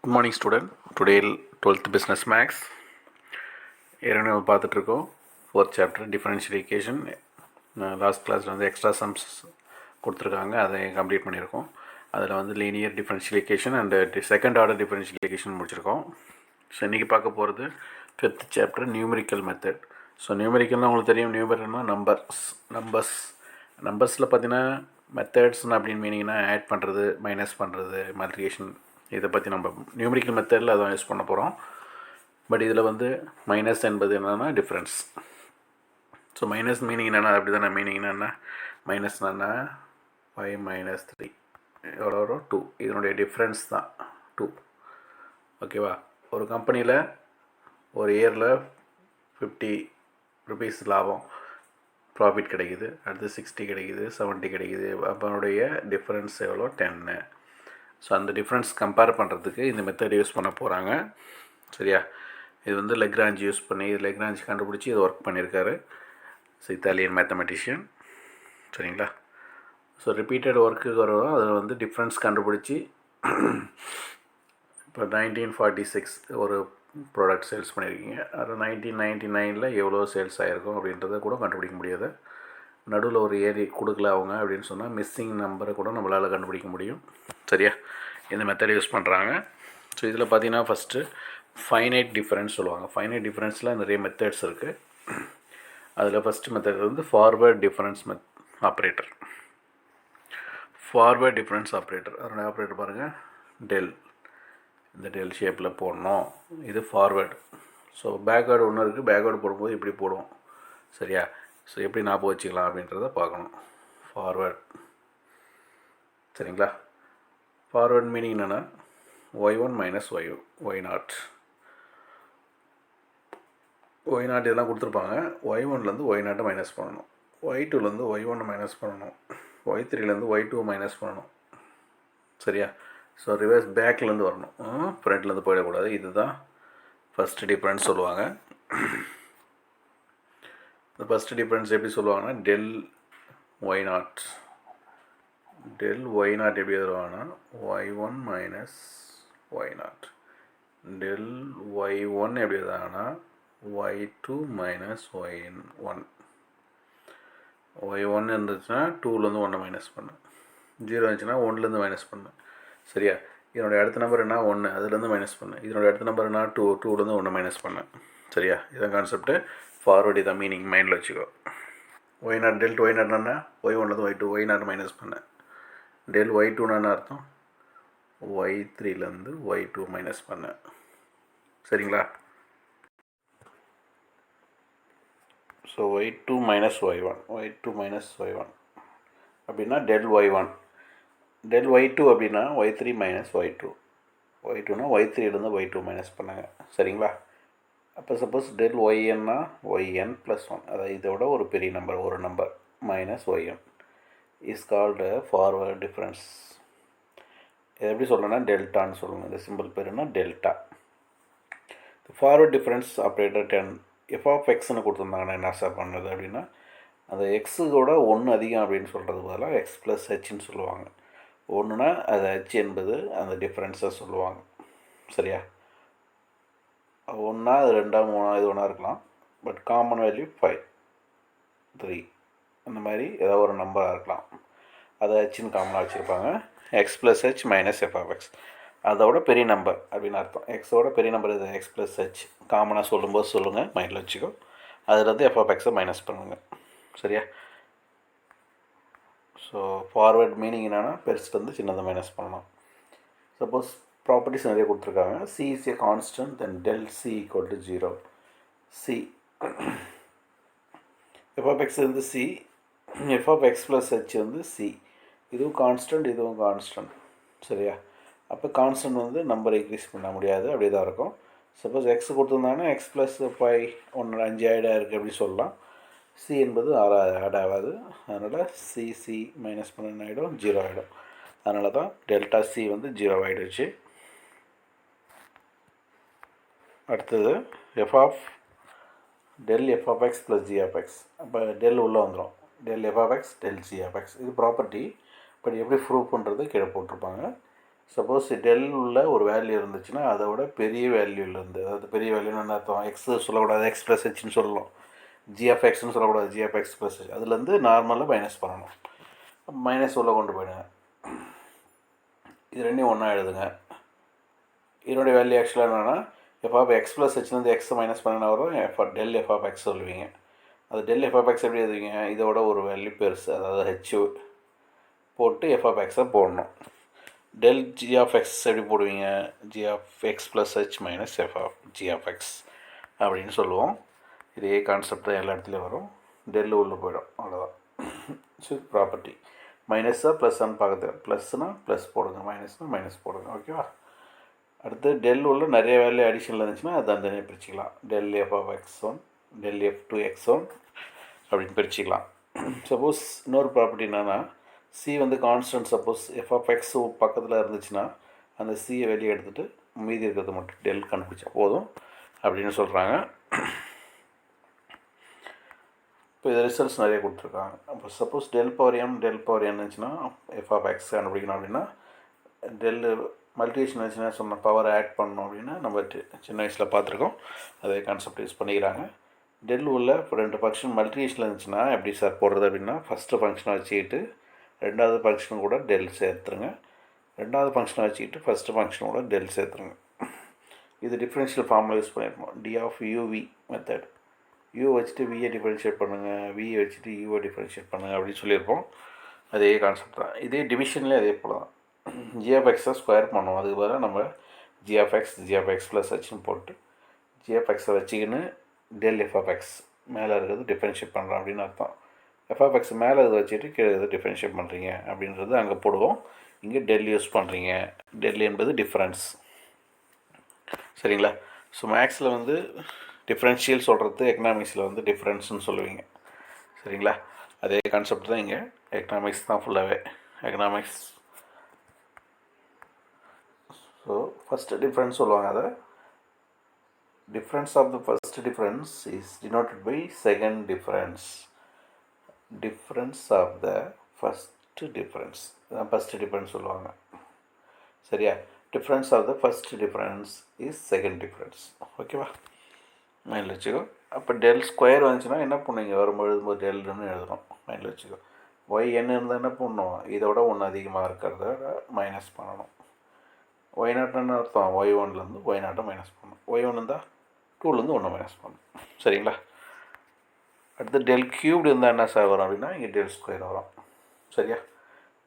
Good morning student. Today 12th business max. ஏற்கனவே நம்ம பார்த்துட்ருக்கோம் 4th chapter differential equation. Last கிளாஸில் வந்து எக்ஸ்ட்ரா சம்ஸ் கொடுத்துருக்காங்க, அதை கம்ப்ளீட் பண்ணியிருக்கோம். அதில் வந்து linear differential equation and second order differential equation முடிச்சிருக்கோம். ஸோ இன்றைக்கி பார்க்க போகிறது 5th chapter numerical method. So நியூமெரிக்கல்னால் உங்களுக்கு தெரியும், நியூமெரிக்கல்னா நம்பர்ஸில் பார்த்தீங்கன்னா மெத்தட்ஸ்னு அப்படின்னு மீனிங்னா ஆட் பண்ணுறது, மைனஸ் பண்ணுறது, மல்டிப்ளிகேஷன், இதை பற்றி நம்ம நியூமெரிக்கல் மெத்தடில் அதான் யூஸ் பண்ண போகிறோம். பட் இதில் வந்து மைனஸ் என்பது என்னென்னா டிஃப்ரென்ஸ். ஸோ மைனஸ் மீனிங் என்னென்னா அப்படி தானே, மீனிங் என்னென்னா மைனஸ்னா என்ன, 5 - 3 எவ்வளோ வரும், 2. இதனுடைய டிஃப்ரென்ஸ் தான் 2. ஓகேவா? ஒரு கம்பெனியில் ஒரு இயரில் 50 rupees லாபம் ப்ராஃபிட் கிடைக்குது, அடுத்து 60 கிடைக்குது, 70 கிடைக்குது. அப்போனுடைய டிஃப்ரென்ஸ் எவ்வளோ, 10. ஸோ அந்த டிஃப்ரென்ஸ் கம்பேர் பண்ணுறதுக்கு இந்த மெத்தட் யூஸ் பண்ண போகிறாங்க. சரியா? இது வந்து லெக்ராஞ்ச் யூஸ் பண்ணி, லெக்ராஞ்ச் கண்டுபிடிச்சி இது ஒர்க் பண்ணியிருக்காரு. So Italian mathematician. சரிங்களா? ஸோ ரிப்பீட்டட் ஒர்க்கு வரும், அதில் வந்து டிஃப்ரென்ஸ் கண்டுபிடிச்சி இப்போ 1946 ஒரு ப்ராடக்ட் சேல்ஸ் பண்ணியிருக்கீங்க, அது 1999 எவ்வளோ சேல்ஸ் ஆகிருக்கும் அப்படின்றத கூட கண்டுபிடிக்க முடியாது. நடுவில் ஒரு ஏரி கொடுக்கல அவங்க அப்படின்னு சொன்னால் மிஸ்ஸிங் நம்பரை கூட நம்மளால் கண்டுபிடிக்க முடியும். சரியா? இந்த மெத்தட் யூஸ் பண்ணுறாங்க. ஸோ இதில் பார்த்தீங்கன்னா ஃபஸ்ட்டு ஃபைனைட் டிஃபரன்ஸ் சொல்லுவாங்க. ஃபைனைட் டிஃபரன்ஸில் நிறைய மெத்தட்ஸ் இருக்குது. அதில் ஃபஸ்ட்டு மெத்தட் வந்து forward difference operator. Forward difference operator, அதோட ஆப்ரேட்டர் பாருங்கள், டெல். இந்த டெல் ஷேப்பில் போடணும், இது ஃபார்வேர்டு. ஸோ பேக்வேர்டு ஒன்று இருக்குது, பேக்வேர்டு போடும்போது இப்படி போடுவோம். சரியா? ஸோ எப்படி ஞாபகம் வச்சுக்கலாம் அப்படின்றத பார்க்கணும். ஃபார்வேர்ட். சரிங்களா? ஃபார்வேர்ட் மீனிங் என்னென்னா y1 - y0. y0 இதெல்லாம் கொடுத்துருப்பாங்க. y1லேருந்து y0 மைனஸ் பண்ணணும், y2லேருந்து y1 மைனஸ் பண்ணணும், y3லேருந்து y2 மைனஸ் பண்ணணும். சரியா? ஸோ ரிவர்ஸ் பேக்லேருந்து வரணும், ஃப்ரண்ட்லேருந்து போயிடக்கூடாது. இதுதான் ஃபஸ்ட்டு டிஃப்ரென்ஸ் சொல்லுவாங்க. இந்த ஃபஸ்ட்டு டிஃப்ரென்ஸ் எப்படி சொல்லுவாங்கன்னா டெல் y0. டெல் y0 எப்படி எழுதுவாங்கன்னா y1 - y0. டெல் y1 எப்படி எழுதுவாங்கன்னா y2 - y1. y1 இருந்துச்சுன்னா 2லேருந்து 1 மைனஸ் பண்ணு, 0 இருந்துச்சுன்னா 1லேருந்து மைனஸ் பண்ணு. சரியா? இதனுடைய அடுத்த நம்பர் என்ன, 1, அதுலேருந்து மைனஸ் பண்ணு. இதனுடைய அடுத்த நம்பர் என்ன, 2, 2லேருந்து 1 மைனஸ் பண்ணு. சரியா? இதான் கான்செப்ட்டு. ஃபார்வர்டு இதான் மீனிங் மைண்டில் வச்சுக்கோ. y0 டெல்ட் y0 என்ன, y1லேருந்து y2, y0 மைனஸ் பண்ணு. டெல் y2 என்ன அர்த்தம், y3லேருந்து y2 மைனஸ் பண்ணு. சரிங்களா? ஸோ y2 - y1 அப்படின்னா டெல் y1. டெல் y2 அப்படின்னா y3 - y2. y2னா y3லேருந்து y2 மைனஸ் பண்ணுங்க. சரிங்களா? அப்போ சப்போஸ் டெல் yn yn + 1, அதாவது இதோட ஒரு பெரிய நம்பர், ஒரு number minus yn is called forward difference. இது எப்படி சொல்லணும்னா டெல்டான்னு சொல்லுங்கள். இந்த சிம்பிள் பேர் என்ன, டெல்டா. ஃபார்வர்ட் டிஃப்ரென்ஸ் ஆப்ரேட்டர் 10 f(x)ன்னு கொடுத்துருந்தாங்கன்னா என்ன சார் பண்ணுறது அப்படின்னா, அந்த எக்ஸுக்கூட 1 அதிகம் அப்படின்னு சொல்கிறது பதிலாக x + hன்னு சொல்லுவாங்க. 1னா அது h என்பது அந்த டிஃப்ரென்ஸை சொல்லுவாங்க. சரியா? 1னா அது 2, 3 இது ஒன்றா இருக்கலாம். பட் காமன் வேல்யூ 5, 3 அந்த மாதிரி ஏதாவது ஒரு நம்பராக இருக்கலாம். அதை ஹெச்ன்னு காமனாக வச்சுருப்பாங்க. x + h - f(x). அதோட பெரிய நம்பர் அப்படின்னு அர்த்தம். எக்ஸோட பெரிய நம்பர் இது x + h. காமனாக சொல்லும்போது சொல்லுங்கள், மைண்டில் வச்சுக்கோ. அதுலேருந்து f(x) மைனஸ் பண்ணுங்கள். சரியா? ஸோ ஃபார்வேர்ட் மீனிங் என்னென்னா பெருசுலேருந்து சின்னதை மைனஸ் பண்ணலாம். சப்போஸ் ப்ராப்பர்ட்டிஸ் நிறைய கொடுத்துருக்காங்க. c is a constant, then del c = 0. c f(x) வந்து c, f(x + h) வந்து c. இதுவும் கான்ஸ்டன்ட், இதுவும் கான்ஸ்டன்ட். சரியா? அப்போ கான்ஸ்டன்ட் வந்து நம்பரை இன்க்ரீஸ் பண்ண முடியாது, அப்படியே தான் இருக்கும். சப்போஸ் எக்ஸ் கொடுத்துருந்தாங்கன்னா x + 5 1 5 ஆட் ஆகிருக்கு அப்படி சொல்லலாம். சி என்பது 6 ஆட் ஆகாது. அதனால் சி மைனஸ் பண்ண ஆகிடும், 0 ஆகிடும். அதனால தான் டெல்டா சி வந்து 0 ஆகிடுச்சு. அடுத்தது டெல் f(x + g(x). அப்போ டெல் உள்ளே வந்துடும், டெல் f(x, del g(x). இது ப்ராப்பர்ட்டி. பட் எப்படி ப்ரூவ் பண்ணுறது கீழே போட்டிருப்பாங்க. சப்போஸ் டெல் உள்ள ஒரு வேல்யூ இருந்துச்சுன்னா அதை விட பெரிய வேல்யூலேருந்து, அதாவது பெரிய வேல்யூன்னு என்ன அர்த்தம், எக்ஸ் சொல்லக்கூடாது, எக்ஸ் ப்ளஸ் ஹெச்னு சொல்லலாம், ஜிஎஃப்எக்ஸ்னு சொல்லக்கூடாது, ஜிஎஃப்எக்ஸ் ப்ளஸ் ஹெச், அதுலேருந்து நார்மலாக மைனஸ் பண்ணணும். மைனஸ் உள்ள கொண்டு போயிடுங்க. இது ரெண்டையும் ஒன்றா எழுதுங்க. இதனுடைய வேல்யூ ஆக்சுவலாக என்னென்னா எஃப் ஆஃப் எக்ஸ் ப்ளஸ் ஹெச்லேருந்து எக்ஸ் மைனஸ் பண்ணினா வரும் டெல் எஃப் ஆஃப் எக்ஸ் சொல்லுவீங்க. அது டெல் எஃப் ஆஃப் எக்ஸ் எப்படி எழுதுவீங்க, இதோட ஒரு வேல்யூ பெருசு, அதாவது ஹெச் போட்டு எஃப் ஆஃப் எக்ஸை போடணும். டெல் ஜி ஆஃப் எக்ஸ் எப்படி போடுவீங்க, G of X plus H minus F of G of X அப்படின்னு சொல்லுவோம். இதே கான்செப்ட் தான் எல்லா இடத்துலையும் வரும். டெல் உள்ளே போயிடும், அவ்வளோதான். ப்ராப்பர்ட்டி மைனஸாக ப்ளஸ்ஸான்னு பார்க்குறது, ப்ளஸ்னால் ப்ளஸ் போடுங்க, மைனஸ்னால் மைனஸ் போடுங்க. ஓகேவா. அடுத்து டெல் உள்ள நிறைய வேல்யூ அடிஷனில் இருந்துச்சுன்னா அது தனியாக பிரிச்சுக்கலாம். Del F of X one, del F two X one அப்படின்னு பிரிச்சுக்கலாம். சப்போஸ் இன்னொரு ப்ராப்பர்ட்டி என்னென்னா, சி வந்து constant, suppose F of X பக்கத்தில் இருந்துச்சுன்னா அந்த சியை வெளியே எடுத்துகிட்டு மீதி இருக்கிறது மட்டும் டெல் கண்டுபிடிச்சா போதும் அப்படின்னு சொல்கிறாங்க. இப்போ இது ரிசல்ட்ஸ் நிறைய கொடுத்துருக்காங்க. அப்போ சப்போஸ் டெல் பவர் எம் இருந்துச்சுன்னா எஃப் ஆஃப் எக்ஸ் கண்டுபிடிக்கணும் அப்படின்னா, டெல் மல்டிவேஷன் இருந்துச்சுன்னா சொன்ன பவர் ஆட் பண்ணணும் அப்படின்னா நம்ம சின்ன வயசில் பார்த்துருக்கோம், அதே கான்செப்ட் யூஸ் பண்ணிக்கிறாங்க. டெல் உள்ள இப்போ 2 ஃபங்க்ஷன் மல்டிவேஷனில் இருந்துச்சுன்னா எப்படி சார் போடுறது அப்படின்னா, ஃபஸ்ட்டு ஃபங்க்ஷனை வச்சுக்கிட்டு ரெண்டாவது ஃபங்க்ஷன் கூட டெல் சேர்த்துருங்க, ரெண்டாவது ஃபங்க்ஷனை வச்சுக்கிட்டு ஃபஸ்ட்டு ஃபங்க்ஷன் கூட டெல் சேர்த்துருங்க. இது டிஃப்ரென்ஷியல் ஃபார்முலா யூஸ் பண்ணியிருப்போம், D of UV method. U வச்சுட்டு வியை டிஃப்ரென்ஷியேட் பண்ணுங்கள், வியை வச்சுட்டு யூவை டிஃப்ரென்ஷியேட் பண்ணுங்கள் அப்படின்னு சொல்லியிருப்போம். அதே கான்செப்ட் தான். இதே டிவிஷன்லேயே அதே போல் தான். ஜிஎஃப்எக்ஸை ஸ்கொயர் பண்ணுவோம், அதுக்கு பதிலாக நம்ம ஜிஎஃப்எக்ஸ் ப்ளஸ் ஹெச்னு போட்டு ஜிஎஃப்எக்ஸை வச்சுக்கின்னு டெல் எஃப் ஆஃப் எக்ஸ் மேலே இருக்கிறது டிஃப்ரென்ஷியேட் பண்ணுறோம் அப்படின்னு அர்த்தம். எஃப் ஆஃப் எக்ஸ் மேலே இதை வச்சுட்டு கீழே இதை டிஃப்ரென்ஷியேட் பண்ணுறீங்க அப்படின்றது அங்கே போடுவோம். இங்கே டெல் யூஸ் பண்ணுறீங்க, டெல் என்பது டிஃப்ரென்ஸ். சரிங்களா. ஸோ மேக்ஸில் வந்து டிஃப்ரென்ஷியல் சொல்கிறது, எக்கனாமிக்ஸில் வந்து டிஃப்ரென்ஸ்னு சொல்லுவீங்க. சரிங்களா. அதே கான்செப்ட் தான் இங்கே, எக்கனாமிக்ஸ் தான் ஃபுல்லாகவே எக்கனாமிக்ஸ். ஸோ ஃபஸ்ட்டு டிஃப்ரென்ஸ் சொல்லுவாங்க, அதை difference of the first difference is denoted by second difference. Difference of the first difference, first difference சொல்லுவாங்க. சரியா. difference of the first difference is second difference. ஓகேவா, மைண்டில் வச்சுக்கோ. அப்போ டெல் ஸ்கொயர் வந்துச்சுன்னா என்ன பண்ணுவீங்க, வரும்போது டெல்னு எழுதணும், மைண்டில் வச்சுக்கோ. ஒய்என் இருந்தால் என்ன பண்ணணும், இதோட ஒன்று அதிகமாக இருக்கிறத மைனஸ் பண்ணணும். ஒய் நாட்டுன்னு அர்த்தம், ஒய் ஒன்லேருந்து ஒய் நாட்டை மைனஸ் பண்ணணும். ஒய் ஒன்று இருந்தால் டூலேருந்து 1 மைனஸ் பண்ணணும். சரிங்களா. அடுத்து டெல் கியூப்டு இருந்தால் என்ன சார் வரும் அப்படின்னா, இங்கே டெல் ஸ்கொயர் வரும். சரியா.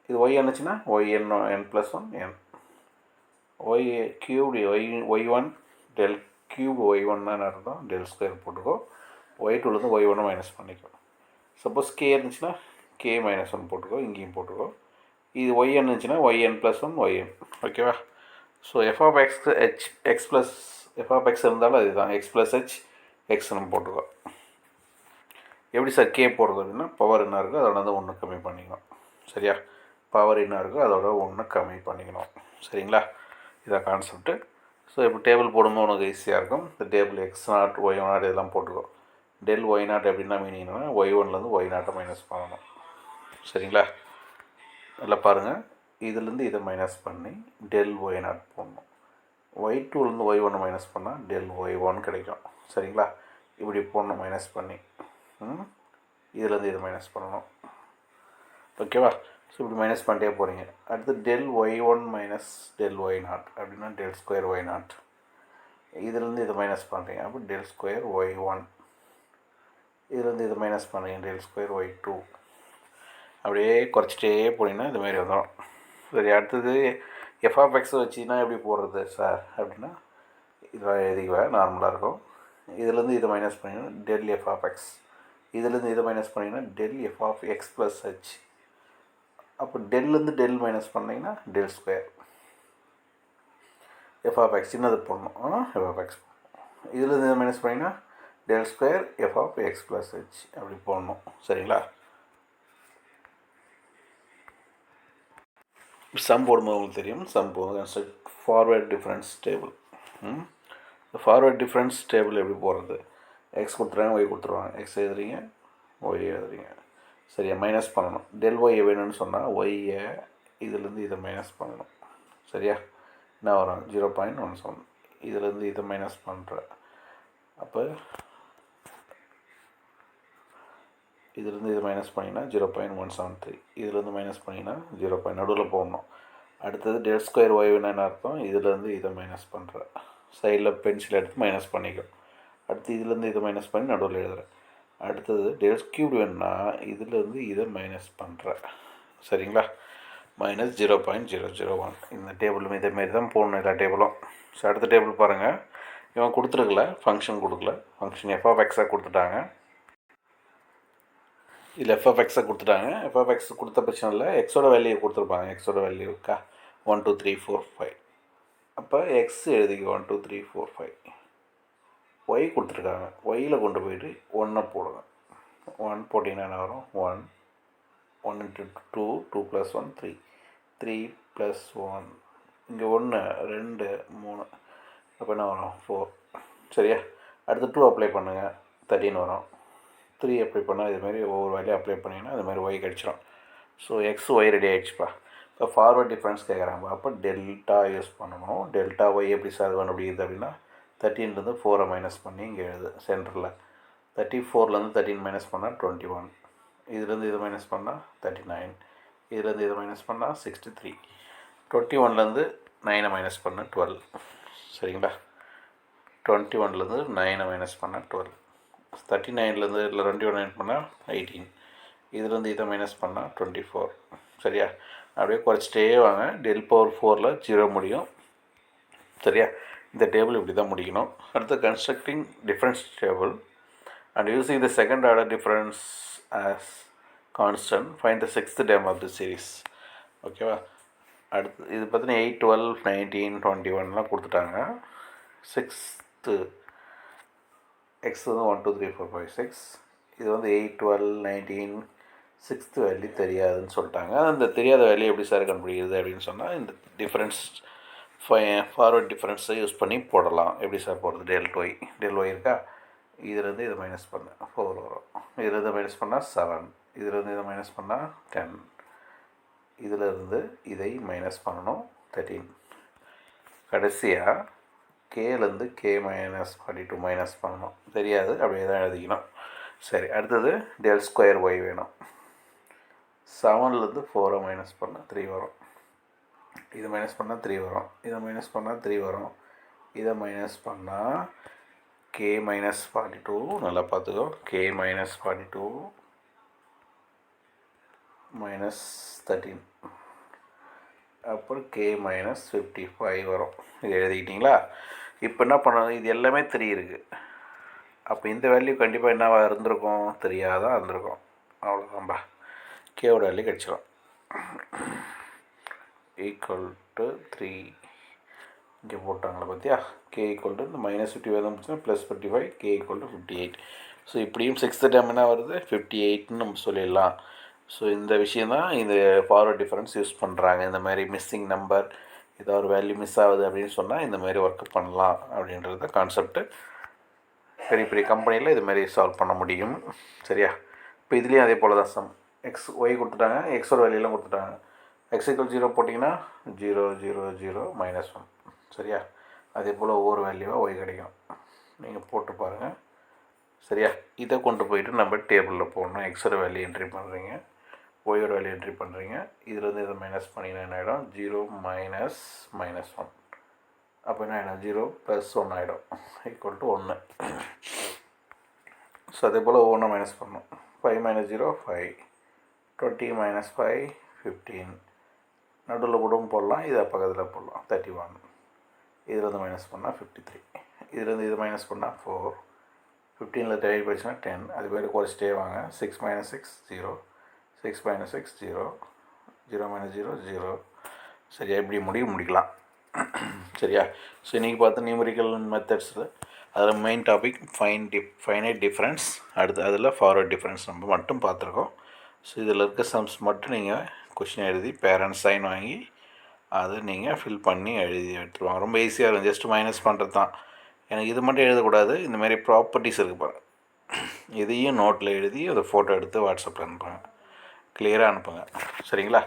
இது ஒய் என்னச்சுன்னா Y plus one N, Y cubed Y one del cube Y ஒன்னா அர்த்தம், டெல் ஸ்கொயர் போட்டுக்கோ. ஒய் டூலேருந்து ஒய் ஒன்று மைனஸ் பண்ணிக்கோ. சப்போஸ் கே இருந்துச்சுன்னா கே மைனஸ் ஒன் போட்டுக்கோ, இங்கேயும் போட்டுக்கோ. இது ஒய்என் இருந்துச்சுன்னா ஒய்என் ப்ளஸ் ஒன் ஒய்என். ஓகேவா. So F of X H X plus F of X இருந்தாலும் அதுதான் எக்ஸ் ப்ளஸ் ஹெச் எக்ஸ்னு போட்டுக்கோ. எப்படி சார் கே போடுறது அப்படின்னா, பவர் என்ன இருக்கோ அதோட வந்து 1 கம்மி பண்ணிக்கணும். சரியா. பவர் என்ன இருக்கோ அதோட 1 கம்மி பண்ணிக்கணும். சரிங்களா. இதான் கான்செப்ட்டு. ஸோ இப்போ டேபிள் போடும்போது உனக்கு ஈஸியாக இருக்கும். இந்த table X naught Y naught இதெல்லாம் போட்டுக்கோ. டெல் ஒய் நாட் எப்படின்னா மீனிங்னா ஒய் ஒன்லேருந்து ஒய் நாட்டை மைனஸ் பண்ணணும். சரிங்களா. நல்லா பாருங்கள், இதுலேருந்து இதை மைனஸ் பண்ணி டெல் ஒய் நாட் போடணும். ஒய் டூலேருந்து ஒய் ஒன்று மைனஸ் பண்ணால் டெல் ஒய் ஒன் கிடைக்கும். சரிங்களா. இப்படி போடணும் மைனஸ் பண்ணி, இதுலேருந்து இதை மைனஸ் பண்ணணும். ஓகேவா. ஸோ இப்படி மைனஸ் பண்ணிட்டே போகிறீங்க. அடுத்து del Y one minus del Y naught அப்படின்னா டெல் ஸ்கொயர் ஒய் நாட். இதுலேருந்து இதை மைனஸ் பண்ணுறீங்க, அப்போ டெல் ஸ்கொயர் ஒய் ஒன். இதுலேருந்து இதை மைனஸ் பண்ணுறீங்க, டெல் ஸ்கொயர் ஒய் டூ. அப்படியே குறைச்சிட்டே போனீங்கன்னா இதுமாரி வந்துடும். சரி. அடுத்தது எஃப் ஆஃப் எக்ஸ் வச்சுன்னா எப்படி போடுறது சார் அப்படின்னா, இதில் எழுதிக்குவேன், நார்மலாக இருக்கும். இதுலேருந்து இதை மைனஸ் பண்ணிங்கன்னா டெல் எஃப் ஆஃப் எக்ஸ், இதுலேருந்து இதை மைனஸ் பண்ணிங்கன்னா del F of X plus H. அப்போ டெல்லேருந்து டெல் மைனஸ் பண்ணிங்கன்னா del square F of X சின்னது போடணும், எஃப் ஆஃப் எக்ஸ். இதுலேருந்து இதை மைனஸ் பண்ணிங்கன்னா del square F of X plus H அப்படி போடணும். சரிங்களா. சம் போடும்போது உங்களுக்கு தெரியும், சம் போடும்போது ஃபார்வேர்ட் டிஃப்ரென்ஸ் டேபிள். இந்த ஃபார்வேர்ட் டிஃப்ரென்ஸ் டேபிள் எப்படி போடுறது, எக்ஸ் கொடுத்துருவாங்க ஒய் கொடுத்துருவாங்க, எக்ஸ் எழுதுறீங்க ஒய் எழுதுறீங்க. சரியா. மைனஸ் பண்ணணும். டெல் ஒய் வேணும்னு சொன்னால் ஒய்யை இதுலேருந்து இதை மைனஸ் பண்ணணும். சரியா? என்ன வரும்? 0.17. இதுலேருந்து இதை மைனஸ் பண்ணுறேன். அப்போ இதுலேருந்து இது மைனஸ் பண்ணிங்கன்னா 0.173. இதுலேருந்து மைனஸ் பண்ணிங்கன்னா 0. நடுவில் போடணும். அடுத்தது டெல் ஸ்கொயர் ஒய்வுன்னு என்ன அர்த்தம்? இதுலேருந்து இதை மைனஸ் பண்ணுறேன். சைடில் பென்சில் எடுத்து மைனஸ் பண்ணிக்கும். அடுத்து இதுலேருந்து இதை மைனஸ் பண்ணி நடுவில் எழுதுகிறேன். அடுத்தது டெல் கியூப் வேணுன்னா இதுலேருந்து இதை மைனஸ் பண்ணுறேன். சரிங்களா? -0.001. இந்த டேபிளும் இதேமாரி தான் போடணும் எல்லா டேபிளும். ஸோ அடுத்த டேபிள் பாருங்கள். இவன் கொடுத்துருக்கல, ஃபங்க்ஷன் கொடுக்கல. ஃபங்க்ஷன் f(x) கொடுத்துட்டாங்க. இதில் f(x) கொடுத்துட்டாங்க. f(x) கொடுத்த பிரச்சனை இல்லை. எக்ஸோட வேல்யூ கொடுத்துருப்பாங்க. எக்ஸோட வேல்யூக்கா 1 2 3 4 5. அப்போ எக்ஸ் எழுதிக்க 1 2 3 4 5. ஒய் கொடுத்துருக்காங்க. ஒய்யில் கொண்டு போயிட்டு 1 போடுங்க. 1 போட்டிங்கன்னா என்ன வரும்? 1 1 × 2 2 + 1 3 3 + 1 இங்கே 1 2 3. அப்போ என்ன வரும்? 4. சரியா? அடுத்து 2 அப்ளை பண்ணுங்கள், 13 வரும். 3 அப்ளை பண்ணால் இதுமாரி ஒவ்வொரு வேலையும் அப்ளை பண்ணிங்கன்னா அதுமாதிரி ஒய் கிடச்சிரும். ஸோ எக்ஸ் ஒய் ரெடி ஆகிடுச்சுப்பா. இப்போ ஃபார்வர்ட் டிஃப்ரென்ஸ் கேட்குறாங்க. அப்போ டெல்டா யூஸ் பண்ணணும். டெல்டா ஒய் எப்படி சார் கண்டுபிடிக்குது அப்படின்னா 13லேருந்து 4 மைனஸ் பண்ணி இங்கே எழுது சென்டரில். 34லேருந்து 13 மைனஸ் பண்ணால் 21. இதுலேருந்து இதை மைனஸ் பண்ணால் 39. இதுலேருந்து இதை மைனஸ் பண்ணால் 63. 21லேருந்து 9 மைனஸ் பண்ணால் 12. சரிங்களா? 21லேருந்து 9 மைனஸ் பண்ணால் 12. 39லேருந்து இல்லை 21 மைனஸ் பண்ணால் 18. இதுலேருந்து இதை மைனஸ் பண்ணால் 24. சரியா? அப்படியே குறைச்சிட்டே வாங்க. டெல் பவர் 4ல் 0 முடியும். சரியா? இந்த டேபிள் இப்படி தான் முடிக்கணும். அடுத்து constructing difference table and using the second order difference as constant find the sixth term of the series. ஓகேவா? அடுத்து இது பார்த்தீங்கன்னா 8 12 19 21லாம் கொடுத்துட்டாங்க. சிக்ஸ்த்து எக்ஸ் வந்து 1 2 3 4 5 6. இது வந்து 8 12 19 சிக்ஸ்த்து வேல்யூ தெரியாதுன்னு சொல்லிட்டாங்க. அந்த தெரியாத வேல்யூ எப்படி சார் கண்டுபிடிக்கிறது அப்படின்னு சொன்னால் இந்த டிஃப்ரென்ஸ் ஃபார்வர்ட் டிஃப்ரென்ஸை யூஸ் பண்ணி போடலாம். எப்படி சார் போடுறது? டெல் ஒய் இருக்கா? இதுலேருந்து இதை மைனஸ் பண்ண 4 வரும். இதுலேருந்து மைனஸ் பண்ணால் 7. இதுலேருந்து இதை மைனஸ் பண்ணால் 10. இதிலேருந்து இதை மைனஸ் பண்ணணும் 13. கடைசியாக கேலேருந்து கே -42 மைனஸ் பண்ணணும். தெரியாது, அப்படியே தான் எழுதிக்கணும். சரி, அடுத்தது டெல் ஸ்கொயர் ஒய் வேணும். 7லேருந்து 4 மைனஸ் பண்ணால் 3 வரும். இதை மைனஸ் பண்ணால் 3 வரும். இதை மைனஸ் பண்ணால் 3 வரும். இதை மைனஸ் பண்ணால் k -42. நல்லா பார்த்துக்கோ. k -42 -13. அப்புறம் k -55 வரும். இது எழுதிக்கிட்டிங்களா? இப்போ என்ன பண்ணணும்? இது எல்லாமே 3 இருக்குது. அப்போ இந்த வேல்யூ கண்டிப்பாக என்னவா இருந்திருக்கும்? தெரியாதான் இருந்திருக்கும். அவ்வளோதான்பா. கேவோட வேல்யூ கிடச்சிடும். =3. இங்கே போட்டாங்களா பார்த்தியா? k = இந்த -50 வந்துச்சுன்னா +55, k = 58. ஸோ இப்படியும் 6th டேர்ம் என்ன வருது? 58ன்னு நம்ம சொல்லிடலாம். ஸோ இந்த விஷயந்தான் இந்த ஃபார்வர்ட் டிஃபரன்ஸ் யூஸ் பண்ணுறாங்க. இந்த மாதிரி மிஸ்ஸிங் நம்பர் ஏதாவது ஒரு வேல்யூ மிஸ் ஆகுது அப்படின்னு சொன்னால் இந்த மாதிரி ஒர்க் பண்ணலாம் அப்படின்றது கான்செப்ட்டு. பெரிய பெரிய கம்பெனியில் இது மாதிரி சால்வ் பண்ண முடியும். சரியா? இப்போ இதுலேயும் அதே போல் தான் சம் எக்ஸ் ஒய் கொடுத்துட்டாங்க. எக்ஸோட வேல்யூலாம் கொடுத்துட்டாங்க. x = 0 போட்டிங்கன்னா 0 0 0 -1. சரியா? அதே போல் ஒவ்வொரு வேல்யூவாக ஒய் கிடைக்கும். நீங்கள் போட்டு பாருங்கள். சரியா? இதை கொண்டு போயிட்டு நம்ம டேபிளில் போடணும். எக்ஸோட வேல்யூ என்ட்ரி பண்ணுறீங்க, ஒய்யோட வேல்யூ என்ட்ரி பண்ணுறீங்க. இதிலேருந்து இதை மைனஸ் பண்ணிங்கன்னா என்ன ஆகிடும்? 0 -1. அப்போ என்ன ஆகிடும்? 0 + 1 ஆகிடும் = 1. ஸோ அதே போல் ஒவ்வொன்றும் மைனஸ் பண்ணணும். 5 - 0 5. 20 - 5 15. நடுவில் கூடவும் போடலாம், இதை பக்கத்தில் போடலாம் 31. இதிலேருந்து மைனஸ் பண்ணால் 53. இதுலேருந்து இது மைனஸ் பண்ணால் 4. 15ல் 30 போயிடுச்சுன்னா 10. அது பேர் குறைச்சிட்டே வாங்க. 6 - 6 0. 6 - 6 0. 0 - 0 0. சரியா? இப்படி முடிக்கலாம். சரியா? ஸோ இன்றைக்கி பார்த்து நியூமரிக்கல் மெத்தட்ஸில் அதில் மெயின் டாபிக் ஃபைனைட் டிஃப்ரென்ஸ். அடுத்து அதில் ஃபார்வர்ட் டிஃப்ரென்ஸ் நம்ம மட்டும் பார்த்துருக்கோம். ஸோ இதில் இருக்க சம்ஸ் மட்டும் நீங்கள் கொஷின் எழுதி பேரண்ட்ஸ் சைன் வாங்கி அதை நீங்கள் ஃபில் பண்ணி எழுதி எடுத்துருவாங்க. ரொம்ப ஈஸியாக இருக்கும். ஜஸ்ட் மைனஸ் பண்ணுறது தான். எனக்கு இது மட்டும் எழுதக்கூடாது. இந்தமாதிரி ப்ராப்பர்ட்டிஸ் இருக்குது பாருங்கள். இதையும் நோட்டில் எழுதி அதை ஃபோட்டோ எடுத்து வாட்ஸ்அப்பில் அனுப்புங்க. கிளியராக அனுப்புங்க. சரிங்களா?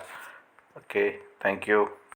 Okay, thank you.